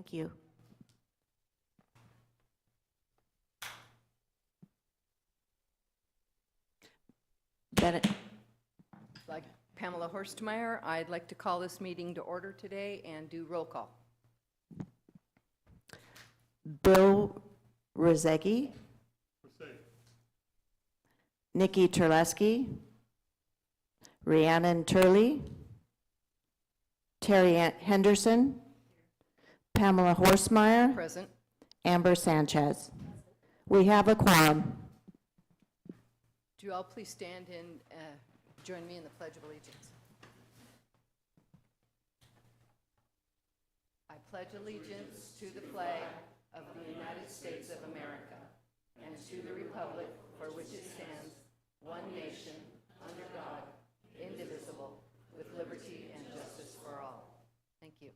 Thank you. Bennett. Like Pamela Horstmeyer, I'd like to call this meeting to order today and do roll call. Bill Rozegi. Nikki Terleski. Rhiannon Turley. Terry Henderson. Pamela Horstmeyer. Present. Amber Sanchez. We have a quorum. Do you all please stand and join me in the Pledge of Allegiance? I pledge allegiance to the flag of the United States of America and to the republic for which it stands, one nation, under God, indivisible, with liberty and justice for all. Thank you.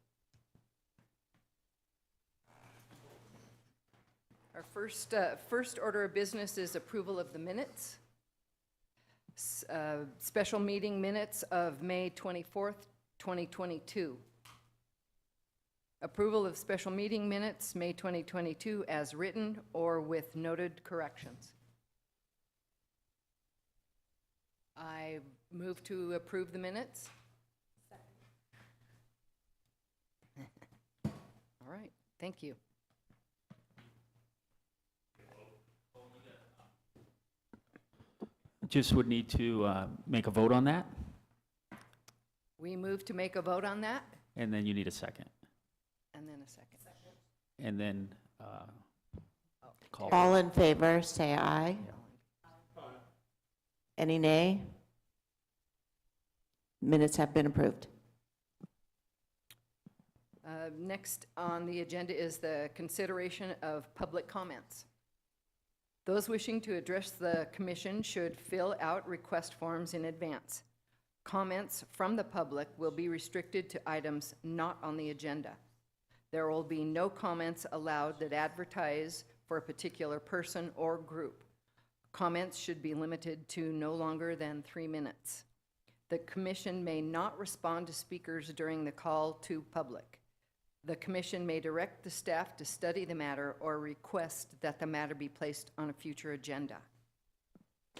Our first order of business is approval of the minutes. Special meeting minutes of May 24th, 2022. Approval of special meeting minutes, May 2022, as written or with noted corrections. I move to approve the minutes. All right, thank you. Just would need to make a vote on that, We move to make a vote on that, and then you need a second. and then a second. And then call. All in favor, say aye. Any nay? Minutes have been approved. Next on the agenda is the consideration of public comments. Those wishing to address the commission should fill out request forms in advance. Comments from the public will be restricted to items not on the agenda. There will be no comments allowed that advertise for a particular person or group. Comments should be limited to no longer than 3 minutes. The commission may not respond to speakers during the call to public. The commission may direct the staff to study the matter or request that the matter be placed on a future agenda.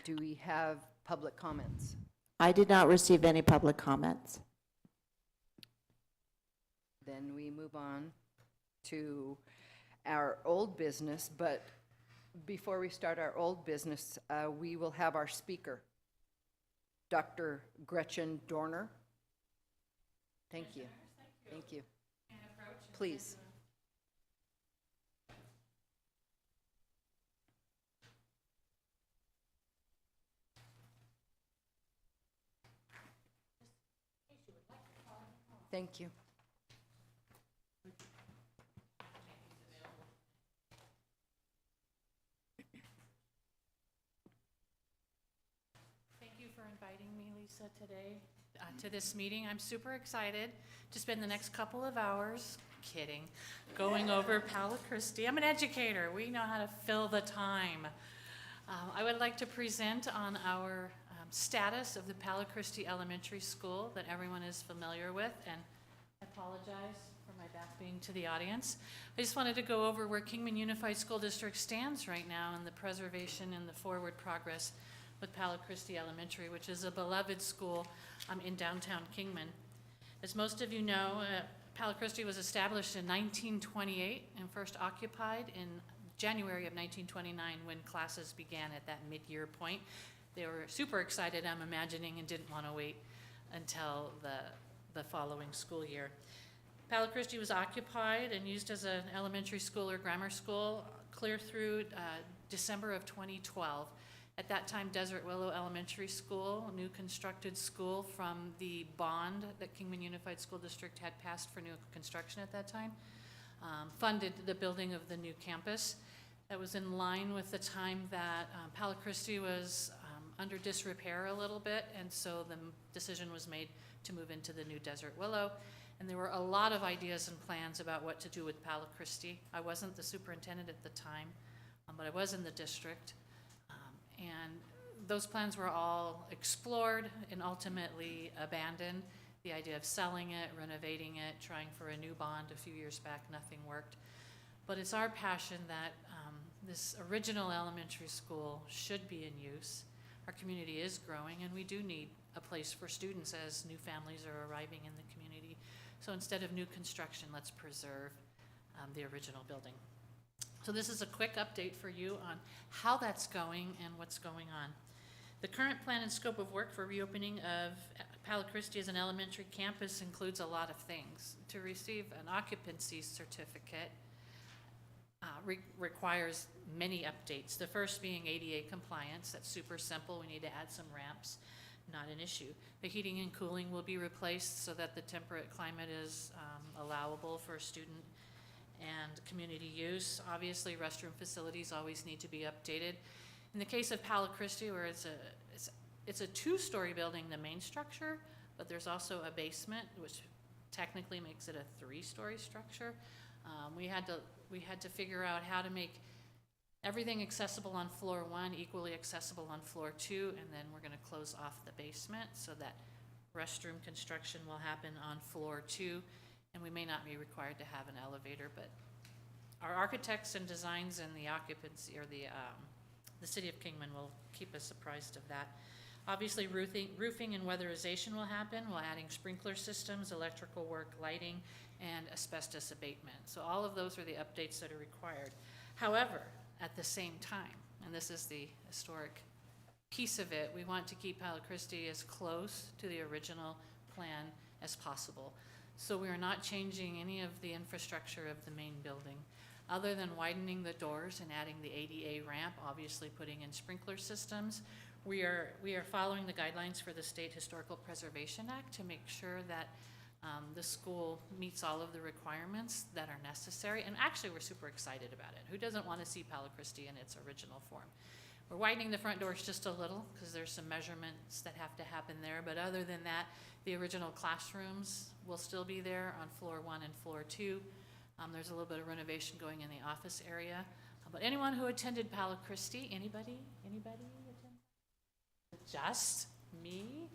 Do we have public comments? I did not receive any public comments. Then we move on to our old business, but before we start our old business, we will have our speaker, Dr. Gretchen Dorner. Thank you. Thank you. Please. Thank you. Thank you for inviting me, Lisa, today to this meeting. I'm super excited to spend the next couple of hours, kidding, going over Palo Christi. I'm an educator. We know how to fill the time. I would like to present on our status of the Palo Christi Elementary School that everyone is familiar with, and I apologize for my back being to the audience. I just wanted to go over where Kingman Unified School District stands right now in the preservation and the forward progress with Palo Christi Elementary, which is a beloved school in downtown Kingman. As most of you know, Palo Christi was established in 1928 and first occupied in January of 1929 when classes began at that mid-year point. They were super excited, I'm imagining, and didn't want to wait until the following school year. Palo Christi was occupied and used as an elementary school or grammar school clear through December of 2012. At that time, Desert Willow Elementary School, a new constructed school from the bond that Kingman Unified School District had passed for new construction at that time, funded the building of the new campus. That was in line with the time that Palo Christi was under disrepair a little bit, and so the decision was made to move into the new Desert Willow. And there were a lot of ideas and plans about what to do with Palo Christi. I wasn't the superintendent at the time, but I was in the district. And those plans were all explored and ultimately abandoned. the idea of selling it, renovating it, trying for a new bond a few years back, nothing worked. But it's our passion that this original elementary school should be in use. Our community is growing, and we do need a place for students as new families are arriving in the community. So instead of new construction, let's preserve the original building. So this is a quick update for you on how that's going and what's going on. The current plan and scope of work for reopening of Palo Christi as an elementary campus includes a lot of things. To receive an occupancy certificate requires many updates. The first being ADA compliance. That's super simple. We need to add some ramps, not an issue. The heating and cooling will be replaced so that the temperate climate is allowable for student and community use. Obviously, restroom facilities always need to be updated. In the case of Palo Christi, where it's a two-story building, the main structure, but there's also a basement, which technically makes it a three-story structure. We had to figure out how to make everything accessible on floor 1, equally accessible on floor 2, and then we're going to close off the basement so that restroom construction will happen on floor 2, and we may not be required to have an elevator, but our architects and designs and the occupancy, or the City of Kingman will keep us apprised of that. Obviously, roofing and weatherization will happen while adding sprinkler systems, electrical work, lighting, and asbestos abatement. So all of those are the updates that are required. However, at the same time, and this is the historic piece of it, we want to keep Palo Christi as close to the original plan as possible. So we are not changing any of the infrastructure of the main building, other than widening the doors and adding the ADA ramp, obviously putting in sprinkler systems. We are following the guidelines for the State Historical Preservation Act to make sure that the school meets all of the requirements that are necessary. And actually, we're super excited about it. Who doesn't want to see Palo Christi in its original form? We're widening the front doors just a little because there's some measurements that have to happen there. But other than that, the original classrooms will still be there on floor 1 and floor 2. There's a little bit of renovation going in the office area. But anyone who attended Palo Christi, anybody attend? Just me?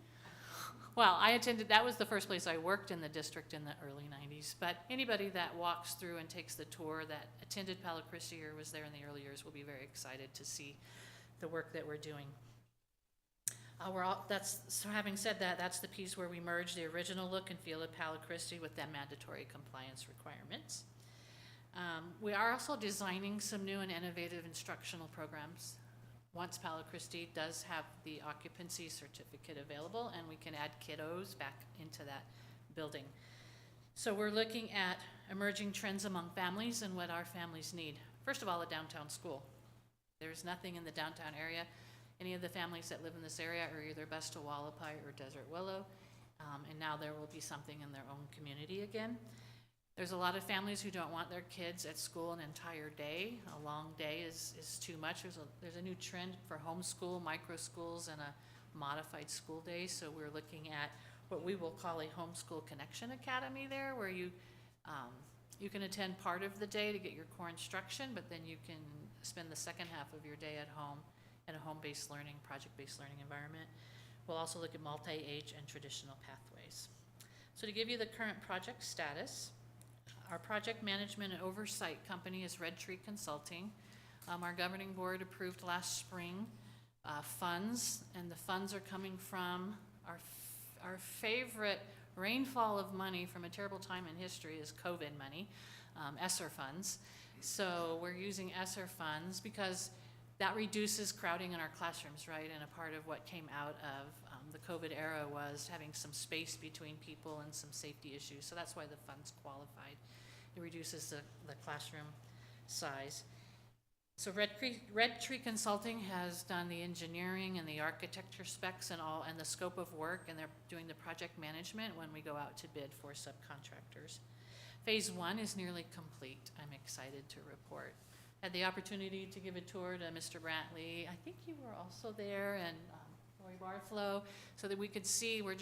Well, I attended, that was the first place I worked in the district in the early 90s. But anybody that walks through and takes the tour that attended Palo Christi or was there in the early years will be very excited to see the work that we're doing. So having said that, that's the piece where we merge the original look and feel of Palo Christi with the mandatory compliance requirements. We are also designing some new and innovative instructional programs once Palo Christi does have the occupancy certificate available, and we can add kiddos back into that building. So we're looking at emerging trends among families and what our families need. First of all, a downtown school. There's nothing in the downtown area. Any of the families that live in this area are either bused to Wallapai or Desert Willow, and now there will be something in their own community again. There's a lot of families who don't want their kids at school an entire day. A long day is too much. There's a new trend for homeschool, micro schools, and a modified school day. So we're looking at what we will call a homeschool connection academy there, where you can attend part of the day to get your core instruction, but then you can spend the second half of your day at home in a home-based learning, project-based learning environment. We'll also look at multi-age and traditional pathways. So to give you the current project status, our project management and oversight company is Red Tree Consulting. Our governing board approved last spring funds, and the funds are coming from our favorite rainfall of money from a terrible time in history is COVID money, ESSER funds. So we're using ESSER funds because that reduces crowding in our classrooms, right? And a part of what came out of the COVID era was having some space between people and some safety issues. So that's why the funds qualified. It reduces the classroom size. So Red Tree Consulting has done the engineering and the architecture specs and the scope of work, and they're doing the project management when we go out to bid for subcontractors. Phase 1 is nearly complete, I'm excited to report. Had the opportunity to give a tour to Mr. Brantley. I think you were also there, and Lori Barflow, so that we could see we're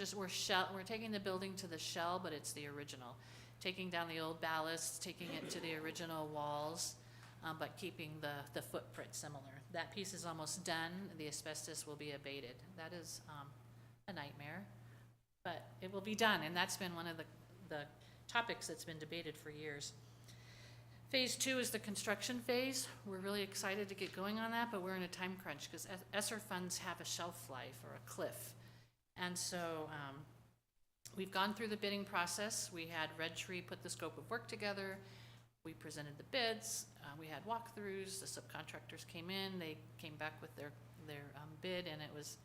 taking the building to the shell, but it's the original. Taking down the old ballasts, taking it to the original walls, but keeping the footprint similar. That piece is almost done. The asbestos will be abated. That is a nightmare. but it will be done, and that's been one of the topics that's been debated for years. Phase 2 is the construction phase. We're really excited to get going on that, but we're in a time crunch because ESSER funds have a shelf life or a cliff. And so we've gone through the bidding process. We had Red Tree put the scope of work together. We presented the bids. We had walkthroughs. The subcontractors came in. They came back with their bid, and it was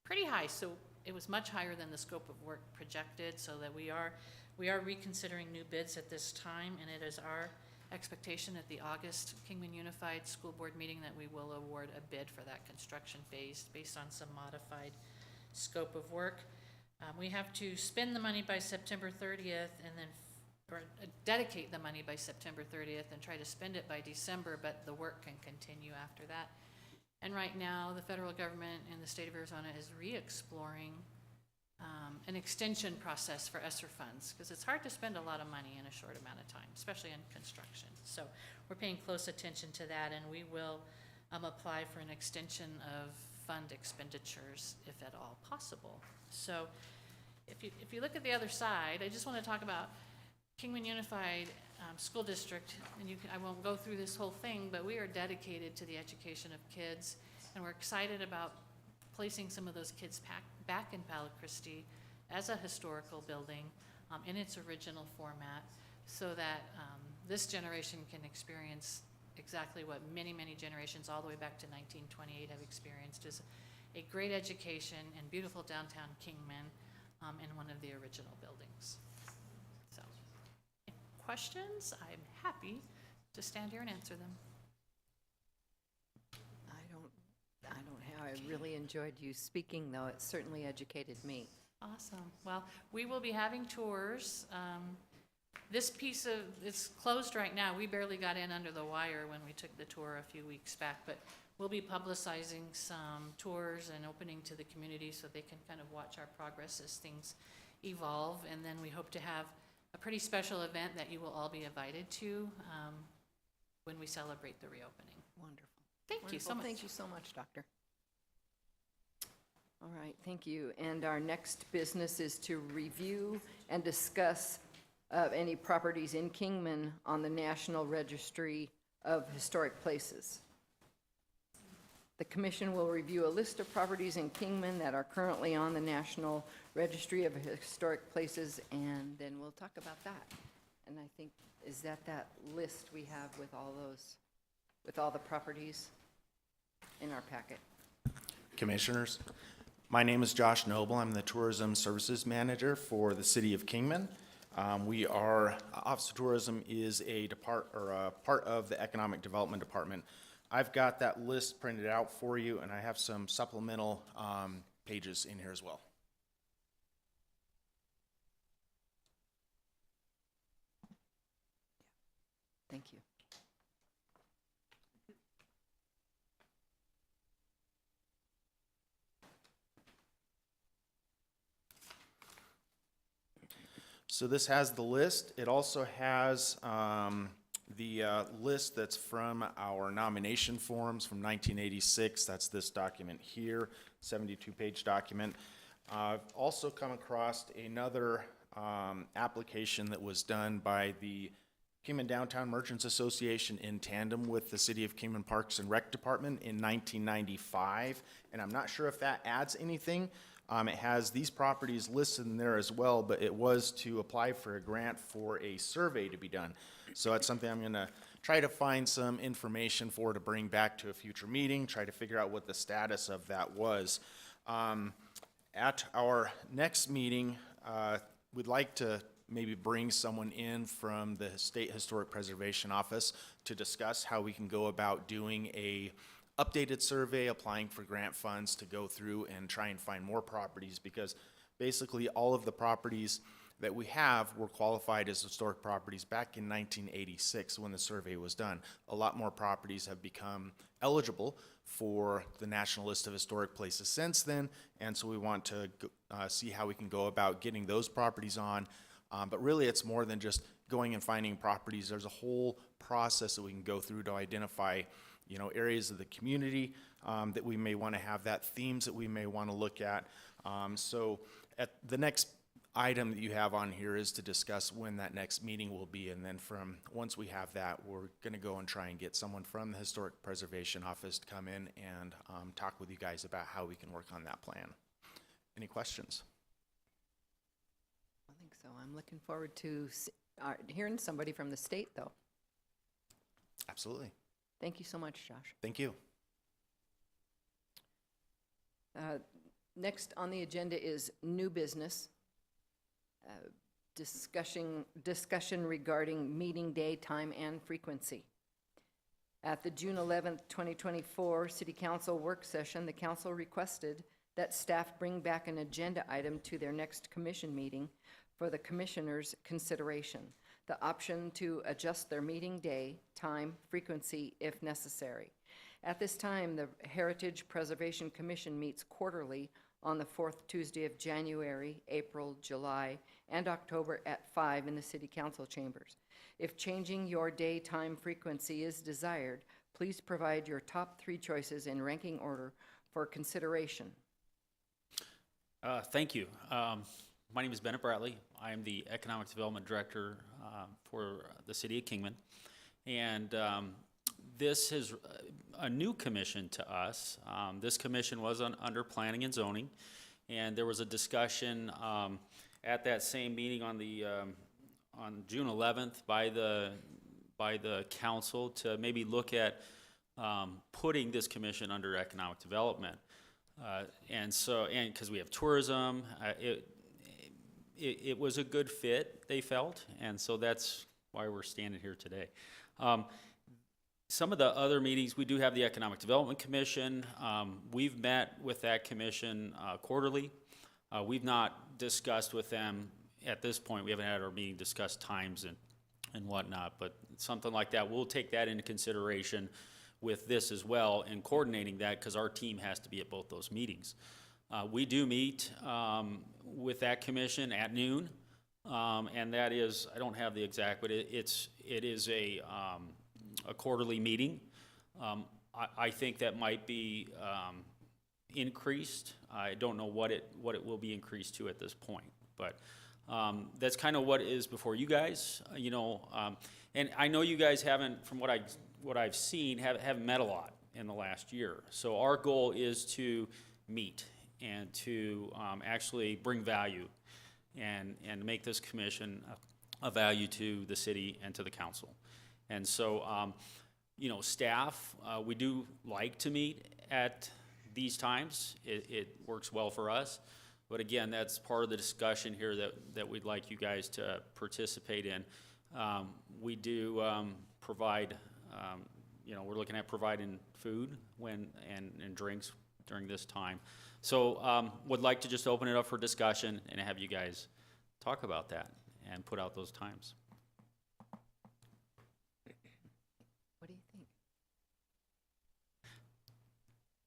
pretty high. So it was much higher than the scope of work projected, so that we are reconsidering new bids at this time, and it is our expectation at the August Kingman Unified School Board meeting that we will award a bid for that construction phase based on some modified scope of work. We have to spend the money by September 30th and then, or dedicate the money by September 30th and try to spend it by December, but the work can continue after that. And right now, the federal government in the state of Arizona is re-exploring an extension process for ESSER funds, because it's hard to spend a lot of money in a short amount of time, especially in construction. So we're paying close attention to that, and we will apply for an extension of fund expenditures, if at all possible. So if you look at the other side, I just want to talk about Kingman Unified School District, and I won't go through this whole thing, but we are dedicated to the education of kids, and we're excited about placing some of those kids back in Palo Christi as a historical building in its original format, so that this generation can experience exactly what many, many generations all the way back to 1928 have experienced, is a great education and beautiful downtown Kingman in one of the original buildings. So, questions? I'm happy to stand here and answer them. I really enjoyed you speaking, though. It certainly educated me. Awesome. Well, we will be having tours. This piece of, it's closed right now. We barely got in under the wire when we took the tour a few weeks back, but we'll be publicizing some tours and opening to the community so they can kind of watch our progress as things evolve. And then we hope to have a pretty special event that you will all be invited to when we celebrate the reopening. Wonderful. Thank you so much. Thank you so much, Doctor. All right, thank you. And our next business is to review and discuss any properties in Kingman on the National Registry of Historic Places. The commission will review a list of properties in Kingman that are currently on the National Registry of Historic Places, and then we'll talk about that. And I think, is that list we have with all those, with all the properties in our packet? Commissioners, my name is Josh Noble. I'm the Tourism Services Manager for the City of Kingman. Office of Tourism is a part of the Economic Development Department. I've got that list printed out for you, and I have some supplemental pages in here as well. Thank you. So this has the list. It also has the list that's from our nomination forms from 1986. That's this document here, 72-page document. I've also come across another application that was done by the Kingman Downtown Merchants Association in tandem with the City of Kingman Parks and Rec Department in 1995, and I'm not sure if that adds anything. It has these properties listed in there as well, but it was to apply for a grant for a survey to be done. So that's something I'm going to try to find some information for to bring back to a future meeting, try to figure out what the status of that was. At our next meeting, we'd like to maybe bring someone in from the State Historic Preservation Office to discuss how we can go about doing a updated survey, applying for grant funds to go through and try and find more properties, because basically all of the properties that we have were qualified as historic properties back in 1986 when the survey was done. A lot more properties have become eligible for the National List of Historic Places since then, and so we want to see how we can go about getting those properties on. But really it's more than just going and finding properties. There's a whole process that we can go through to identify areas of the community that we may want to have that, themes that we may want to look at. So at the next item that you have on here is to discuss when that next meeting will be, and then once we have that, we're going to go and try and get someone from the Historic Preservation Office to come in and talk with you guys about how we can work on that plan. Any questions? I think so. I'm looking forward to hearing somebody from the state, though. Absolutely. Thank you so much, Josh. Thank you. Next on the agenda is new business. Discussion regarding meeting day, time, and frequency. At the June 11th, 2024 City Council work session, the council requested that staff bring back an agenda item to their next commission meeting for the commissioners' consideration. The option to adjust their meeting day, time, frequency if necessary. At this time, the Heritage Preservation Commission meets quarterly on the fourth Tuesday of January, April, July, and October at 5 in the City Council chambers. If changing your day, time, frequency is desired, please provide your top 3 choices in ranking order for consideration. Thank you. My name is Bennett Bradley. I am the Economic Development Director for the City of Kingman. And this is a new commission to us. This commission was under Planning and Zoning. And there was a discussion at that same meeting on June 11th by the council to maybe look at putting this commission under economic development. And because we have tourism, it was a good fit, they felt, and so that's why we're standing here today. Some of the other meetings, we do have the Economic Development Commission. We've met with that commission quarterly. We've not discussed with them at this point. We haven't had our meeting discuss times and whatnot, but something like that, we'll take that into consideration with this as well and coordinating that, because our team has to be at both those meetings. We do meet with that commission at noon, and that is, I don't have the exact, but it is a quarterly meeting. I think that might be increased. I don't know what it will be increased to at this point, but that's kind of what is before you guys, and I know you guys haven't, from what I've seen, haven't met a lot in the last year. So our goal is to meet and to actually bring value and make this commission a value to the city and to the council. And so, staff, we do like to meet at these times. It works well for us. But again, that's part of the discussion here that we'd like you guys to participate in. We do provide, we're looking at providing food and drinks during this time. So would like to just open it up for discussion and have you guys talk about that and put out those times. What do you think?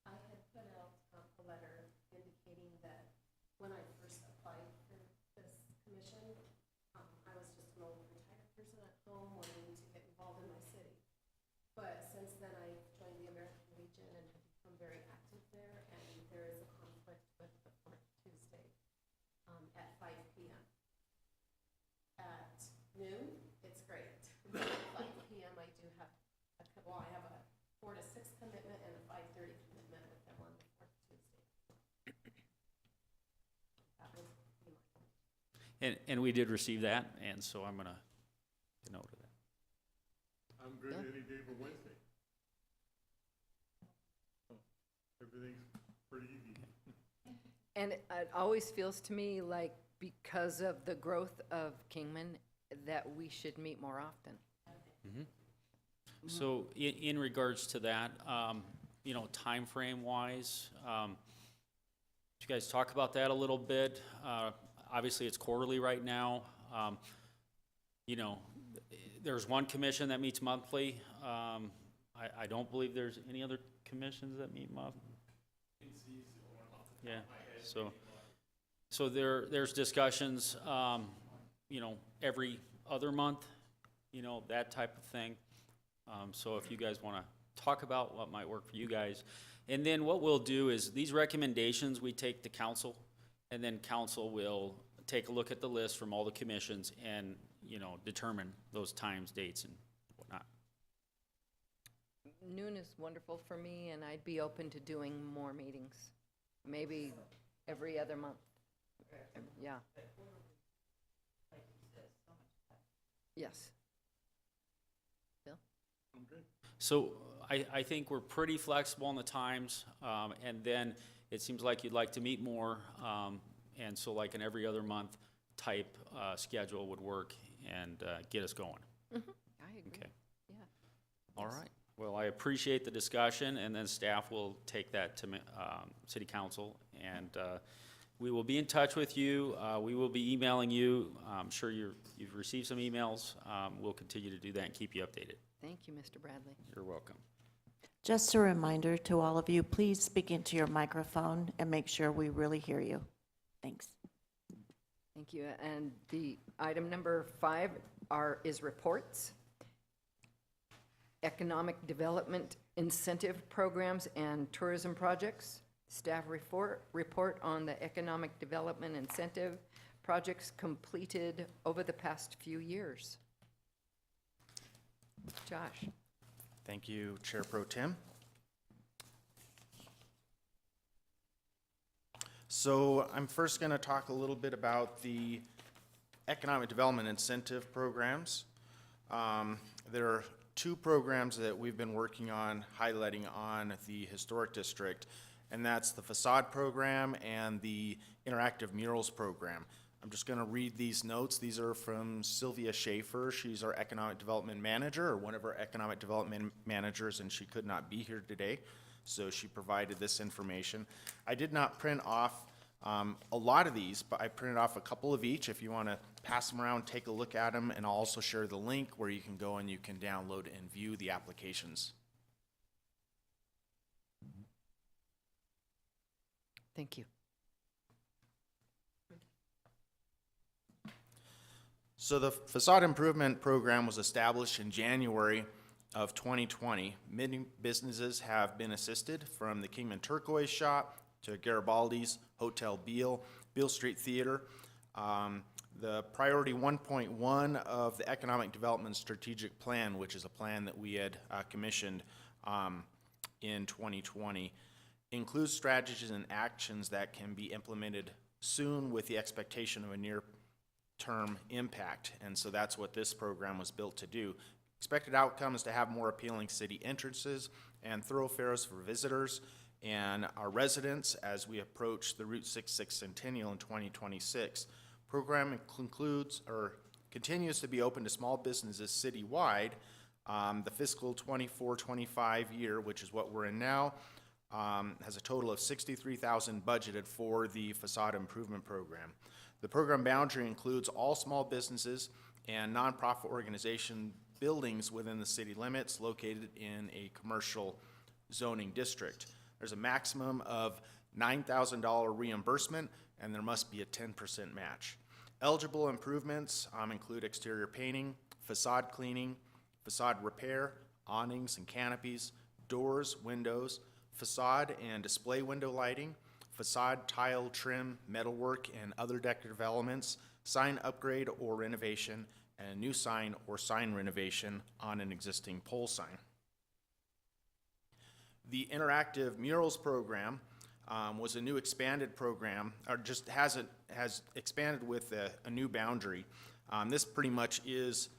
I had put out a letter indicating that when I first applied for this commission, I was just an old retired person at home wanting to get involved in my city. But since then, I've joined the American Legion and have become very active there, and there is a conflict with the fourth Tuesday at 5 p.m. At noon, it's great. But at 5 p.m., I do have I have a 4 to 6 commitment and a 5:30 commitment with them on the fourth Tuesday. That would be my. And we did receive that, and so I'm gonna get a note of that. I'm good Yeah. any day but Wednesday. Everything's pretty easy. And it always feels to me like because of the growth of Kingman, that we should meet more often. So in regards to that, time frame wise, you guys talk about that a little bit. Obviously, it's quarterly right now. There's one commission that meets monthly. I don't believe there's any other commissions that meet monthly. Yeah, so there's discussions, every other month, that type of thing. So if you guys want to talk about what might work for you guys. And then what we'll do is, these recommendations we take to council, and then council will take a look at the list from all the commissions and, you know, determine those times, dates, and whatnot. Noon is wonderful for me, and I'd be open to doing more meetings, maybe every other month. Yeah. Yes. Bill? I'm good. So I think we're pretty flexible on the times, and then it seems like you'd like to meet more, and so like an every other month type schedule would work and get us going. I agree. Okay. Yeah. All right. Well, I appreciate the discussion, and then staff will take that to city council, and we will be in touch with you. We will be emailing you. I'm sure you've received some emails. We'll continue to do that and keep you updated. Thank you, Mr. Bradley. You're welcome. Just a reminder to all of you, please speak into your microphone and make sure we really hear you. Thanks. Thank you. And the item number 5 is reports. Economic Development Incentive Programs and Tourism Projects. Staff report on the Economic Development Incentive projects completed over the past few years. Josh? Thank you, Chair Pro Tem. So I'm first going to talk a little bit about the economic development incentive programs. There are 2 programs that we've been working on, highlighting on the historic district, and that's the facade program and the interactive murals program. I'm just going to read these notes. These are from Sylvia Schaefer. She's our economic development manager, or one of our economic development managers, and she could not be here today, so she provided this information. I did not print off a lot of these, but I printed off a couple of each. If you want to pass them around, take a look at them, and I'll also share the link where you can go and you can download and view the applications. Thank you. So the facade improvement program was established in January of 2020. Many businesses have been assisted, from the Kingman Turquoise Shop to Garibaldi's, Hotel Beale, Beale Street Theater. The priority 1.1 of the Economic Development Strategic Plan, which is a plan that we had commissioned in 2020, includes strategies and actions that can be implemented soon with the expectation of a near-term impact. And so that's what this program was built to do. Expected outcome is to have more appealing city entrances and thoroughfares for visitors and our residents as we approach the Route 66 Centennial in 2026. Program concludes or continues to be open to small businesses citywide. The fiscal 24-25 year, which is what we're in now, has a total of $63,000 budgeted for the facade improvement program. The program boundary includes all small businesses and nonprofit organization buildings within the city limits located in a commercial zoning district. There's a maximum of $9,000 reimbursement, and there must be a 10% match. Eligible improvements include exterior painting, facade cleaning, facade repair, awnings and canopies, doors, windows, facade and display window lighting, facade tile trim, metalwork, and other decorative elements, sign upgrade or renovation, and a new sign or sign renovation on an existing pole sign. The Interactive Murals program was a new expanded program, or just has expanded with a new boundary. This pretty much is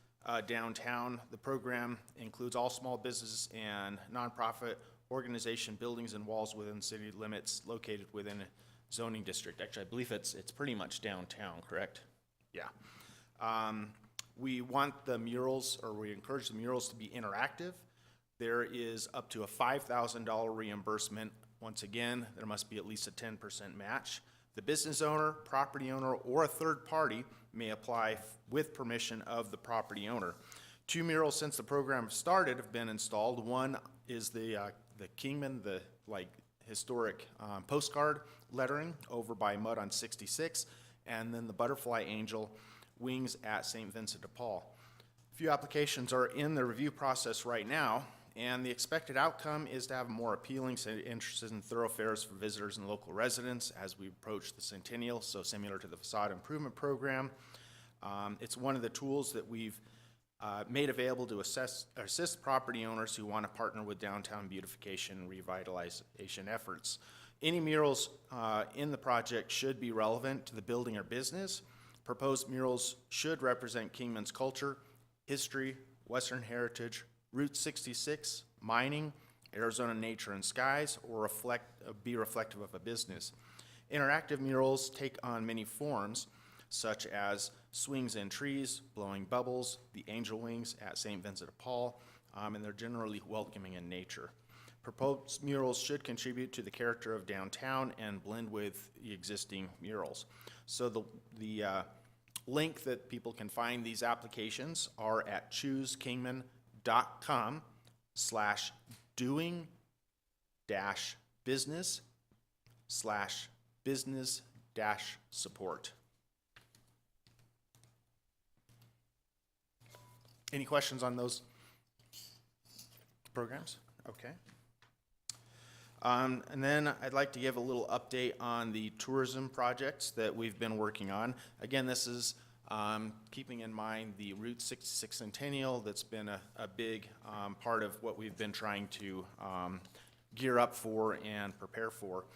downtown. The program includes all small businesses and nonprofit organization buildings and walls within city limits located within a zoning district. Actually, I believe it's pretty much downtown, correct? Yeah. We want the murals, or we encourage the murals to be interactive. There is up to a $5,000 reimbursement. Once again, there must be at least a 10% match. The business owner, property owner, or a third party may apply with permission of the property owner. 2 murals since the program started have been installed. One is the Kingman, the historic postcard lettering over by Mud on 66, and then the butterfly angel wings at St. Vincent de Paul. A few applications are in the review process right now, And the expected outcome is to have more appealing, interested in thoroughfares for visitors and local residents as we approach the centennial, so similar to the facade improvement program. It's one of the tools that we've made available to assist property owners who want to partner with downtown beautification and revitalization efforts. Any murals in the project should be relevant to the building or business. Proposed murals should represent Kingman's culture, history, Western heritage, Route 66, mining, Arizona nature and skies, or be reflective of a business. Interactive murals take on many forms, such as swings in trees, blowing bubbles, the angel wings at St. Vincent de Paul, and they're generally welcoming in nature. Proposed murals should contribute to the character of downtown and blend with the existing murals. So the link that people can find these applications are at choosekingman.com/doing-business/business-support. Any questions on those programs? Okay. And then I'd like to give a little update on the tourism projects that we've been working on. Again, this is keeping in mind the Route 66 Centennial. That's been a big part of what we've been trying to gear up for and prepare for.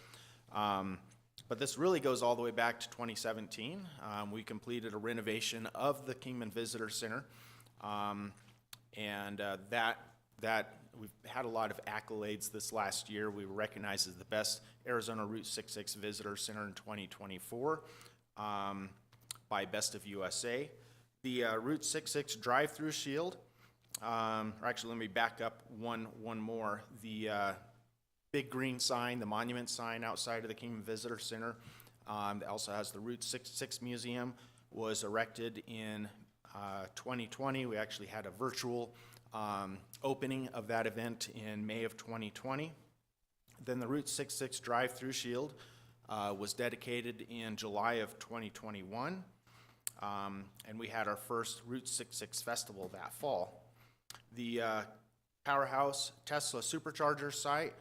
But this really goes all the way back to 2017. We completed a renovation of the Kingman Visitor Center. That we've had a lot of accolades this last year. We were recognized as the best Arizona Route 66 Visitor Center in 2024 by Best of USA. The Route 66 drive-through shield, or actually let me back up one more. The big green sign, the monument sign outside of the Kingman Visitor Center, that also has the Route 66 Museum, was erected in 2020. We actually had a virtual opening of that event in May of 2020. Then the Route 66 drive-through shield was dedicated in July of 2021. And we had our first Route 66 festival that fall. The Powerhouse Tesla Supercharger site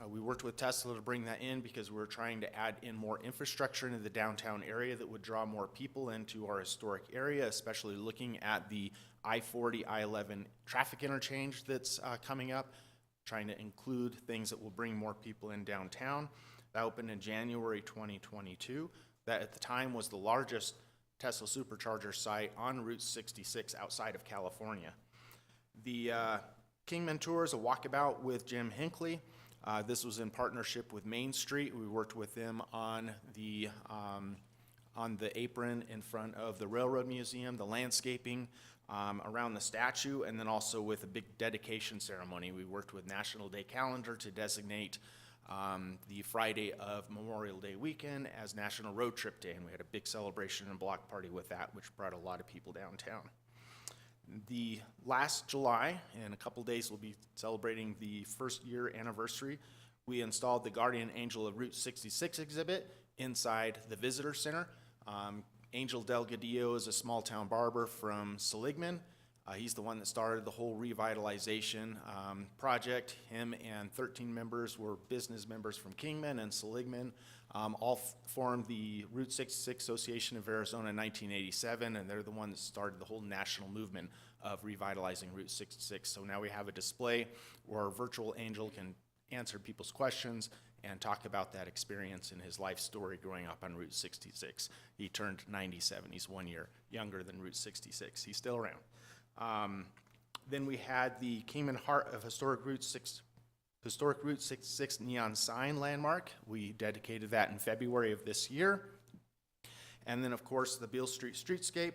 we worked with Tesla to bring that in because we were trying to add in more infrastructure into the downtown area that would draw more people into our historic area, especially looking at the I-40, I-11 traffic interchange that's coming up, trying to include things that will bring more people in downtown. That opened in January 2022. That at the time was the largest Tesla Supercharger site on Route 66 outside of California. The Kingman Tour is a walkabout with Jim Hinckley. This was in partnership with Main Street. We worked with them on the apron in front of the Railroad Museum, the landscaping around the statue, and then also with a big dedication ceremony. We worked with National Day Calendar to designate the Friday of Memorial Day weekend as National Road Trip Day, and we had a big celebration and block party with that, which brought a lot of people downtown. The last July, in a couple days, we'll be celebrating the first year anniversary. We installed the Guardian Angel of Route 66 exhibit inside the Visitor Center. Angel Delgadillo is a small town barber from Seligman. He's the one that started the whole revitalization project. Him and 13 members were business members from Kingman and Seligman. All formed the Route 66 Association of Arizona in 1987, and they're the one that started the whole national movement of revitalizing Route 66. So now we have a display where our virtual angel can answer people's questions and talk about that experience and his life story growing up on Route 66. He turned 97. He's 1 year younger than Route 66. He's still around. Then we had the Kingman Heart of Historic Route 66 neon sign landmark. We dedicated that in February of this year. And then, of course, the Beale Street streetscape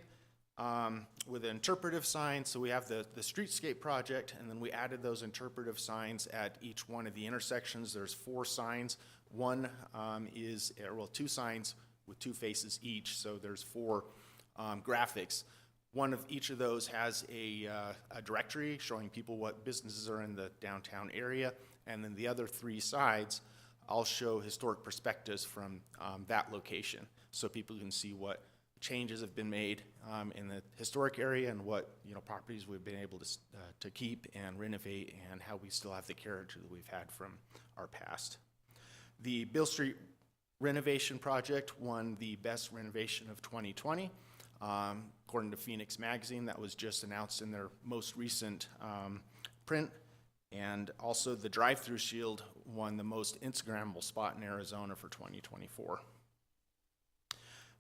with an interpretive sign. So we have the streetscape project, and then we added those interpretive signs at each one of the intersections. There's 4 signs. One two signs with 2 faces each, so there's 4 graphics. One of each of those has a directory showing people what businesses are in the downtown area, and then the other 3 sides, I'll show historic perspectives from that location, so people can see what changes have been made in the historic area and what, properties we've been able to keep and renovate, and how we still have the character that we've had from our past. The Beale Street renovation project won the best renovation of 2020. According to Phoenix Magazine, that was just announced in their most recent print. And also the drive-through shield won the most Instagrammable spot in Arizona for 2024.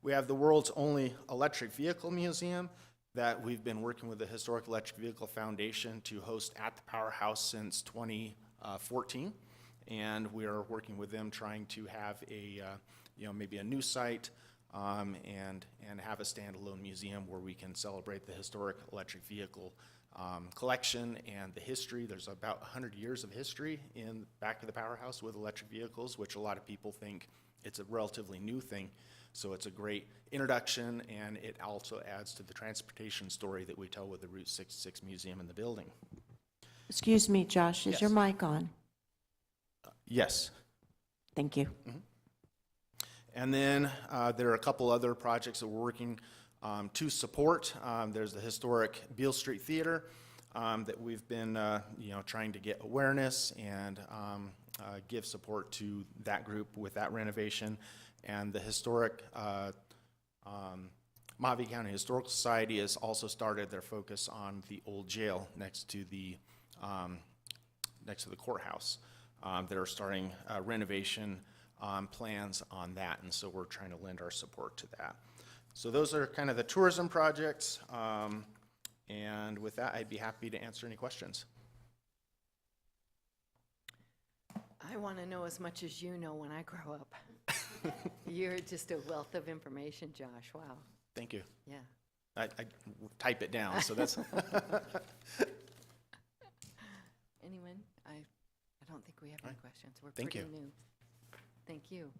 We have the world's only electric vehicle museum that we've been working with the Historic Electric Vehicle Foundation to host at the Powerhouse since 2014. And we are working with them trying to have a, maybe a new site and have a standalone museum where we can celebrate the historic electric vehicle collection and the history. There's about 100 years of history in back of the Powerhouse with electric vehicles, which a lot of people think it's a relatively new thing. So it's a great introduction, and it also adds to the transportation story that we tell with the Route 66 Museum in the building. Excuse me, Josh, is your Yes. mic on? Yes. Thank you. And then there are a couple other projects that we're working to support. There's the historic Beale Street Theater that we've been, trying to get awareness and give support to that group with that renovation. And the historic Mojave County Historical Society has also started their focus on the old jail next to the courthouse. They're starting renovation plans on that, and so we're trying to lend our support to that. So those are kind of the tourism projects, and with that, I'd be happy to answer any questions. I want to know as much as you know when I grow up. You're just a wealth of information, Josh. Wow. Thank you. Yeah. I type it down, so that's. Anyone? I don't think we have any Right. questions. We're Thank pretty you. new. Thank you.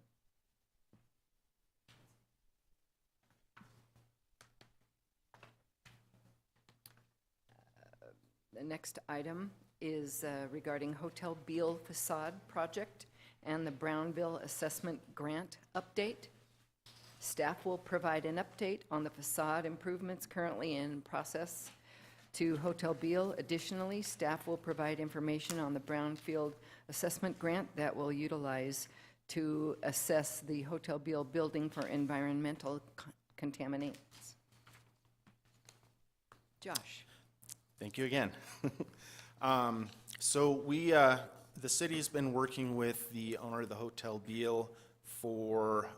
The next item is regarding Hotel Beale facade project and the Brownville Assessment Grant update. Staff will provide an update on the facade improvements currently in process to Hotel Beale. Additionally, staff will provide information on the Brownfield Assessment Grant that will utilize to assess the Hotel Beale building for environmental contaminants. Josh. Thank you again. So we, the city's been working with the owner of the Hotel Beale for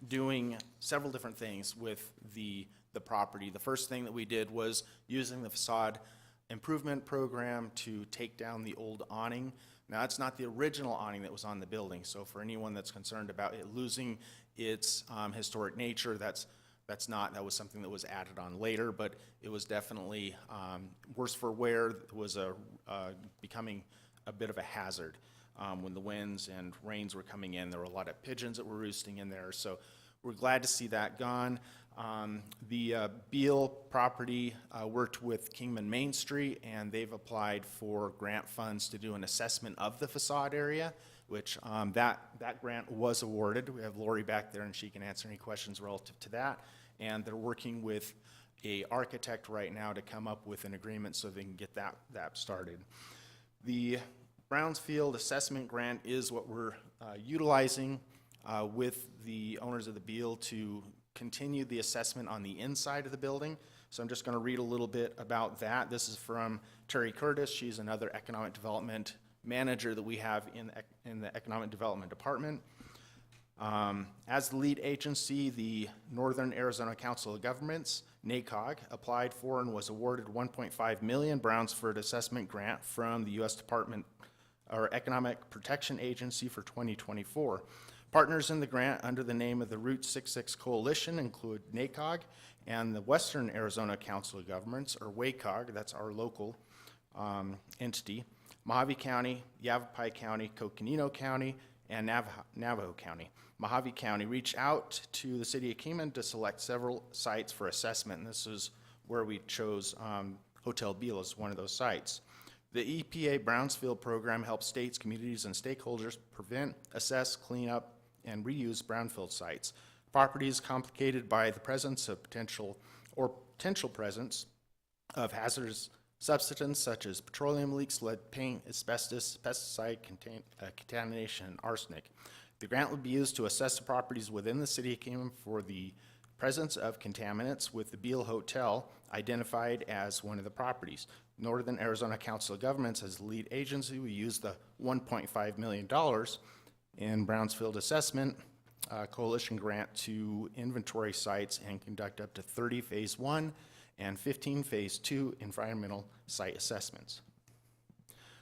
doing several different things with the property. The first thing that we did was using the facade improvement program to take down the old awning. Now, that's not the original awning that was on the building, so for anyone that's concerned about it losing its historic nature, that was something that was added on later, but it was definitely worse for wear. It was becoming a bit of a hazard. When the winds and rains were coming in, there were a lot of pigeons that were roosting in there, so we're glad to see that gone. The Beale property worked with Kingman Main Street, and they've applied for grant funds to do an assessment of the facade area, which that grant was awarded. We have Lori back there, and she can answer any questions relative to that. And they're working with an architect right now to come up with an agreement so they can get that started. The Brownsfield Assessment Grant is what we're utilizing with the owners of the Beale to continue the assessment on the inside of the building. So I'm just going to read a little bit about that. This is from Terry Curtis. She's another economic development manager that we have in the Economic Development Department. As the lead agency, the Northern Arizona Council of Governments, NACOG, applied for and was awarded $1.5 million Brownsford Assessment Grant from the U.S. Department or Economic Protection Agency for 2024. Partners in the grant under the name of the Route 66 Coalition include NACOG and the Western Arizona Council of Governments, or WACOG, that's our local entity, Mojave County, Yavapai County, Coconino County, and Navajo County. Mojave County reached out to the city of Kingman to select several sites for assessment, and this is where we chose Hotel Beale as one of those sites. The EPA Brownsfield program helps states, communities, and stakeholders prevent, assess, clean up, and reuse brownfield sites. Property is complicated by the presence of potential presence of hazardous substances such as petroleum leaks, lead paint, asbestos, pesticide contamination, and arsenic. The grant would be used to assess the properties within the city of Kingman for the presence of contaminants, with the Beale Hotel identified as one of the properties. Northern Arizona Council of Governments, as the lead agency, will use the $1.5 million in Brownsfield Assessment Coalition grant to inventory sites and conduct up to 30 Phase 1 and 15 Phase 2 environmental site assessments.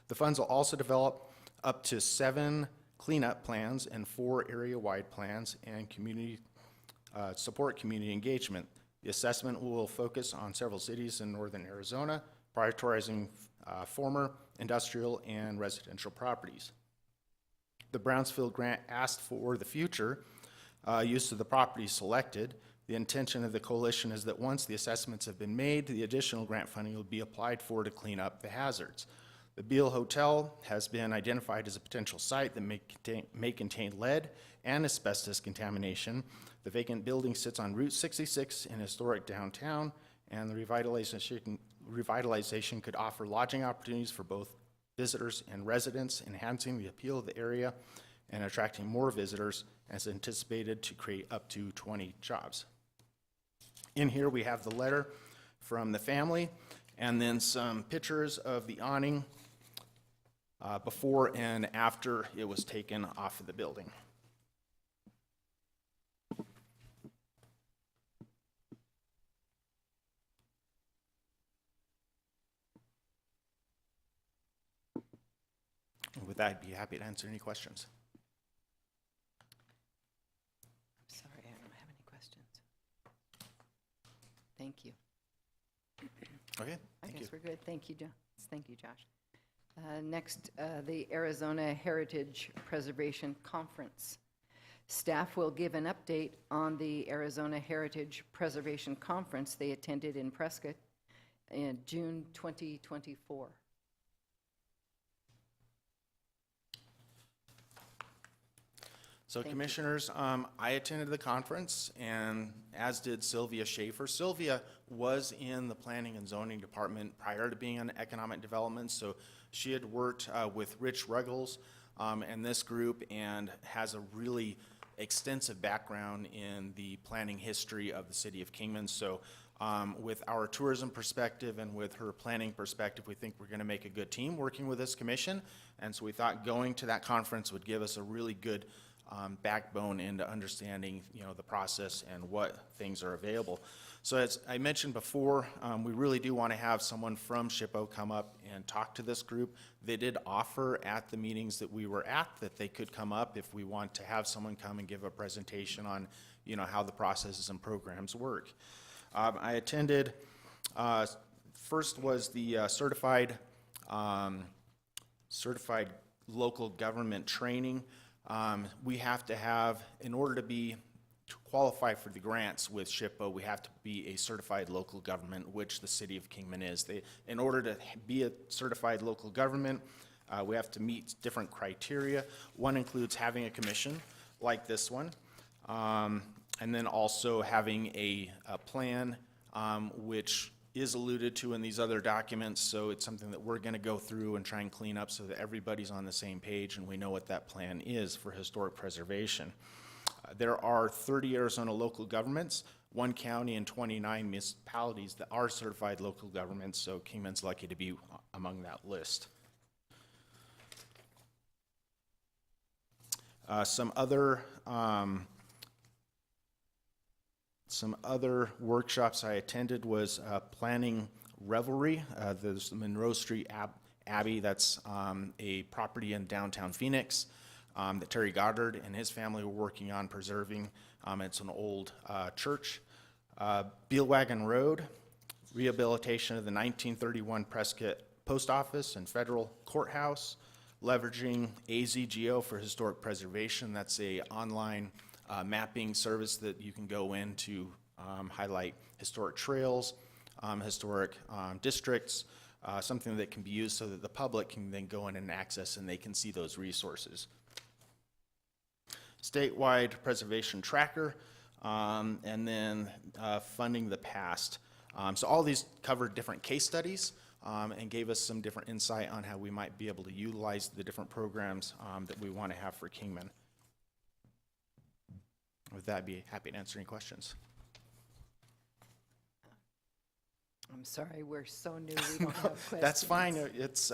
The funds will also develop up to 7 cleanup plans and 4 area-wide plans and support community engagement. The assessment will focus on several cities in northern Arizona, prioritizing former industrial and residential properties. The Brownsfield grant asked for the future use of the property selected. The intention of the coalition is that once the assessments have been made, the additional grant funding will be applied for to clean up the hazards. The Beale Hotel has been identified as a potential site that may contain lead and asbestos contamination. The vacant building sits on Route 66 in historic downtown, and the revitalization could offer lodging opportunities for both visitors and residents, enhancing the appeal of the area and attracting more visitors, as anticipated to create up to 20 jobs. In here we have the letter from the family, and then some pictures of the awning before and after it was taken off of the building. And with that, I'd be happy to answer any questions. Sorry, I don't have any questions. Thank you. Okay, I thank you. guess we're good. Thank you, Thank you, Josh. Next, the Arizona Heritage Preservation Conference. Staff will give an update on the Arizona Heritage Preservation Conference they attended in Prescott in June 2024. So Thank you. Commissioners, I attended the conference, and as did Sylvia Schaefer. Sylvia was in the Planning and Zoning Department prior to being in Economic Development, so she had worked with Rich Ruggles and this group, and has a really extensive background in the planning history of the city of Kingman. So with our tourism perspective and with her planning perspective, we think we're going to make a good team working with this commission, and so we thought going to that conference would give us a really good backbone into understanding, the process and what things are available. So as I mentioned before, we really do want to have someone from SHPO come up and talk to this group. They did offer at the meetings that we were at that they could come up if we want to have someone come and give a presentation on, how the processes and programs work. I attended, first was the certified local government training. We have to have, in order to qualify for the grants with SHPO, we have to be a certified local government, which the city of Kingman is. In order to be a certified local government, we have to meet different criteria. One includes having a commission like this one, and then also having a plan, which is alluded to in these other documents, so it's something that we're going to go through and try and clean up so that everybody's on the same page and we know what that plan is for historic preservation. There are 30 Arizona local governments, 1 county, and 29 municipalities that are certified local governments, so Kingman's lucky to be among that list. Some other workshops I attended was Planning Revelry. There's the Monroe Street Abbey. That's a property in downtown Phoenix that Terry Goddard and his family were working on preserving. It's an old church. Bealwagon Road, rehabilitation of the 1931 Prescott Post Office and Federal Courthouse, leveraging AZGO for historic preservation. That's a online mapping service that you can go in to highlight historic trails, historic districts, something that can be used so that the public can then go in and access and they can see those resources. Statewide Preservation Tracker. and then funding the past. So all these covered different case studies and gave us some different insight on how we might be able to utilize the different programs that we want to have for Kingman. With that, I'd be happy to answer any questions. I'm sorry, we're so new, we don't have questions. That's fine. It's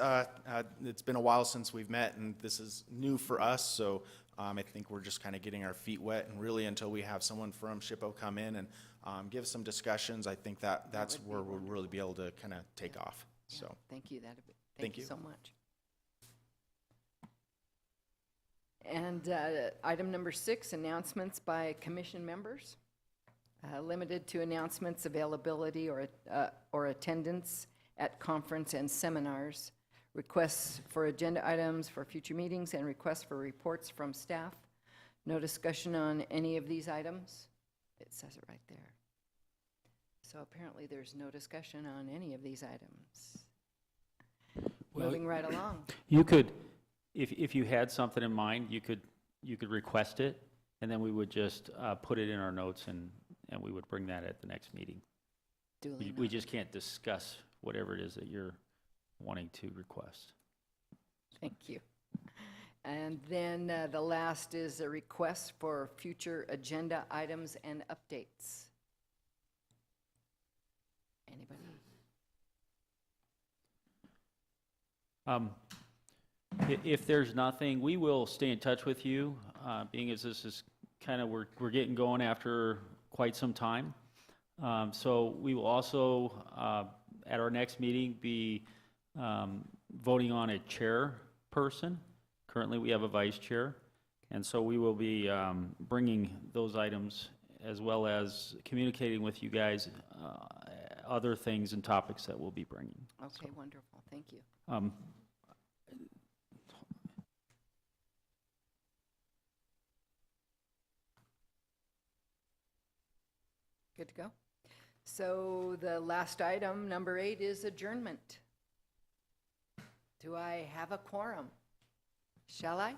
been a while since we've met, and this is new for us, so I think we're just kind of getting our feet wet, and really until we have someone from SHPO come in and give some discussions, I think that's would be where we'll really be able to kind of take off, Yeah, so. Thank you, Thank thank you you. so much. And item number 6, announcements by commission members. Limited to announcements, availability, or attendance at conference and seminars, requests for agenda items for future meetings, and requests for reports from staff. No discussion on any of these items. It says it right there. So apparently there's no discussion on any of these items. Well, Moving right along. You could, if you had something in mind, you could request it, and then we would just put it in our notes, and we would bring that at the next meeting. Duly We noted. just can't discuss whatever it is that you're wanting to request. Thank you. And then the last is a request for future agenda items and updates. Anybody? If there's nothing, we will stay in touch with you, being as this is kind of, we're getting going after quite some time. So we will also, at our next meeting, be voting on a chairperson. Currently, we have a vice chair. And so we will be bringing those items as well as communicating with you guys other things and topics that we'll be bringing. Okay, wonderful, thank you. Good to go. So the last item, number 8, is adjournment. Do I have a quorum? Shall I?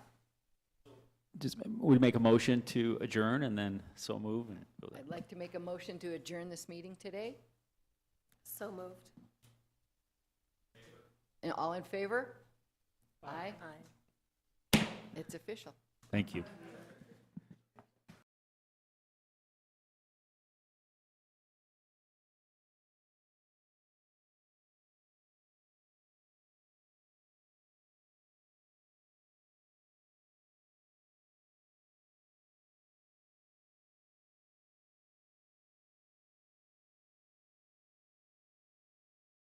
Just, we make a motion to adjourn and then so move and go there. I'd like to make a motion to adjourn this meeting today. So moved. And all in favor? Aye. Aye. It's official. Thank you.